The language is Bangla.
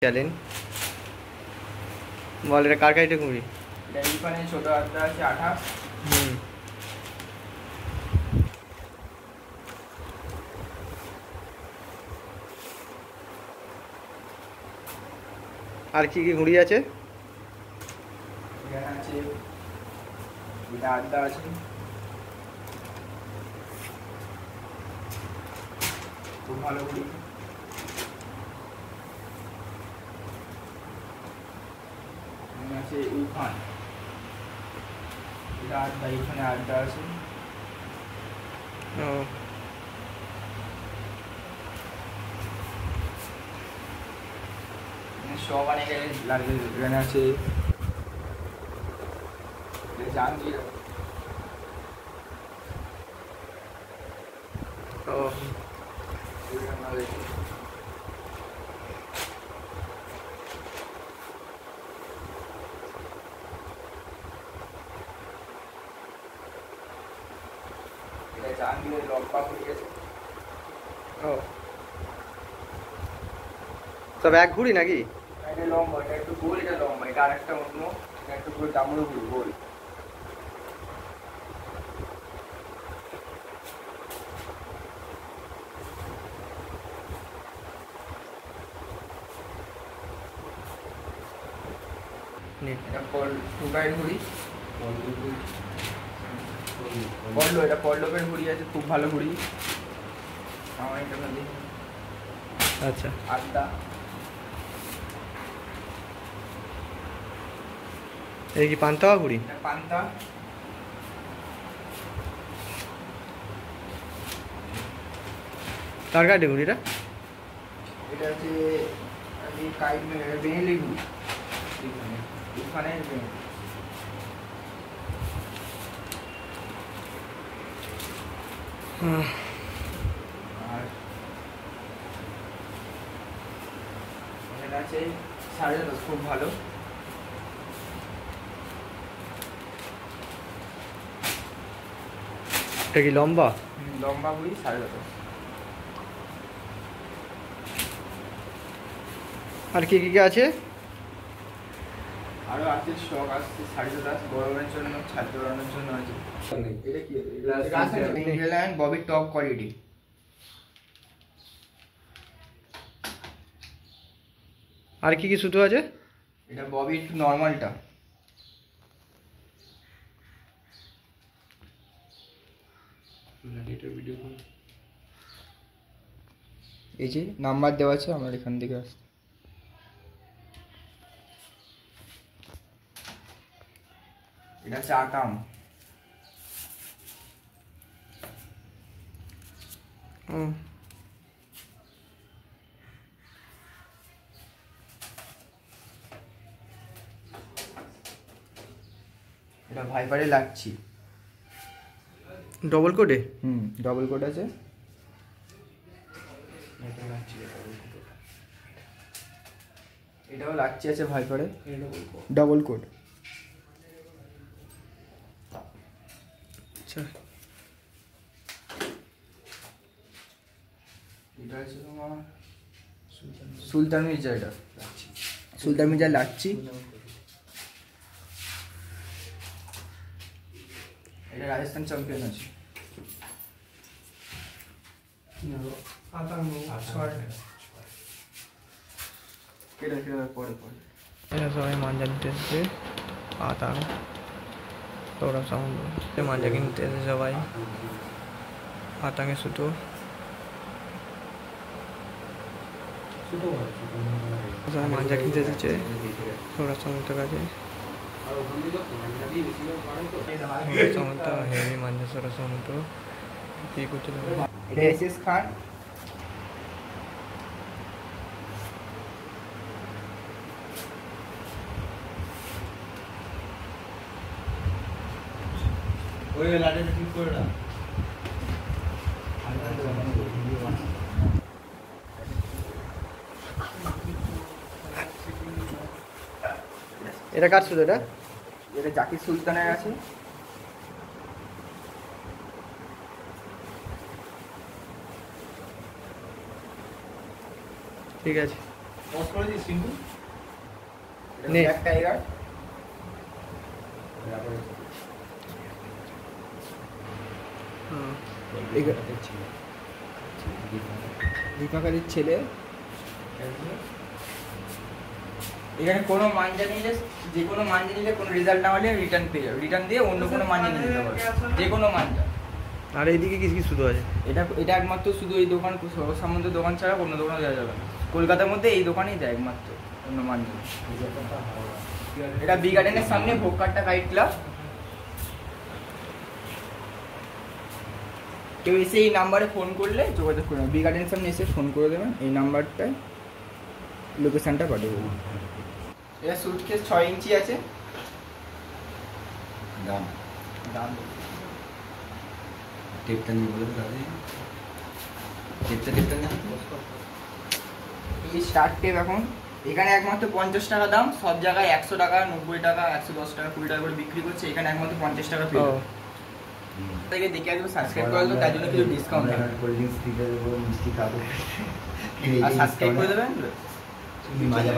চলেন বল, এটা কার কাইটে কুড়ি? এখানে ছোট হাতটা আছে 28। আর কি কি ঘুড়ি আছে? এখানে আছে এটা আড্ডা আছে, খুব ভালো ঘুড়ি। এখানে আছে ইরফান, এটা আড্ডা, এখানে আড্ডা আছে। ও সব অনেক লাগে। এখানে আছে জাহাঙ্গীর। ও এটা জাহাঙ্গীরের লম্বা ঘুড়ি আছে। ও সব এক ঘুড়ি নাকি? এটা লম্বা, এটা একটু গোল, এটা লম্বা, এটা আরেকটা অন্য, এটা একটু পুরো ডামরু ঘুড়ি গোল। এটা টুকাইয়ের ঘুড়ি, পল্লো, এটা পল্লবের ঘুড়ি আছে, খুব ভালো ঘুড়ি। আমার এটা ভালো। আচ্ছা, আড্ডা, এই কি পান্তা ঘুড়ি? এটা পান্তা। কার কাইটে ঘুড়িটা? এটা হচ্ছে বেনেলি ঘুড়ি, এখানে আর এটা আছে 10.5, খুব ভালো। এটা কি লম্বা? লম্বা ঘুড়ি 10.5। আর কি কি আছে? আরো আছে, শখ আসছে 10.5 গরমের জন্য, ছাদ দৌড়ানোর জন্য আছে। এটা কি? ইন্ডিয়ান ববি টপ কোয়ালিটি। আর কি কি সুতো আছে? এটা ববি একটু নর্মালটা। এই যে নাম্বার দেওয়া আছে, আমার এখান থেকে আসছে। এটা হচ্ছে আকাম। ও এটা ভাইপারে লাগছি, ডবল কোডে? ডবল কোড আছে। এটাও লাগছি আছে ভাইপারে, ডবল কোড। আচ্ছা, এটা আছে তোমার সুলতান মির্জা, এটা সুলতান মির্জা লাগছি। এটা রাজস্থান চ্যাম্পিয়ন আছে। পরে পরে এরা সবাই মাঞ্জা নিতে এসেছে। পাতা সৌরভ সামন্ত মাঞ্জা কিনতে এসেছে সবাই। পাতাঙ্গে সুতো, সবাই মাঞ্জা কিনতে এসেছে সৌরভ সামন্তের কাছে। সৌরভ সামন্ত হেভি মাঞ্জা, সৌরভ সামন্ত কি করছে? এটা এসএস খান। ওই লাইটটা ঠিক করে না। এটা কার সুতো? এটা এটা জাকির সুলতানের আছে। ঠিক আছে। পোস্ট করে দিস কিন্তু নে। ব্ল্যাক টাইগার দীপাকারির ছেলে। এখানে কোনো মাঞ্জা নিলে, যে কোনো মাঞ্জা নিলে কোনো রেজাল্ট না হলে রিটার্ন পেয়ে যাবে, রিটার্ন দিয়ে অন্য কোনো মাঞ্জা নিয়ে নিতে পারবে, যে কোনো মাঞ্জা। আর এইদিকে কি কি শুধু আছে? এটা একমাত্র শুধু এই দোকান, সম্বন্ধে দোকান ছাড়া অন্য দোকানে দেওয়া যাবে না। কলকাতার মধ্যে এই দোকানেই দেয় একমাত্র, অন্য মাঞ্জা। এটা বি গার্ডেনের সামনে ভোক্কারটা গাইড ক্লাব। কেউ এসে এই নাম্বারে ফোন করলে যোগাযোগ করবেন, বি গার্ডেনের সামনে এসে ফোন করে দেবেন, এই নাম্বারটায় লোকেশানটা পাঠিয়ে দেবেন। এটা সুটকেস 6 ইঞ্চি আছে। দাম দাম টেপটা নিয়ে বলে দাদা, টেপটা নিয়ে এই স্টার্ট টেপ এখন এখানে একমাত্র 50 টাকা দাম, সব জায়গায় 100 টাকা, 90 টাকা, 110 টাকা, 20 টাকা করে বিক্রি করছে, এখানে একমাত্র 50 টাকা পেয়ে যাবে। থেকে দেখে আসবো, সাবস্ক্রাইব করে দেবো, তার জন্য কিছু ডিসকাউন্ট দেবেন, কোল্ড ড্রিঙ্কস দিতে দেবো, মিষ্টি খাবো আর সাবস্ক্রাইব করে দেবেন। মাজা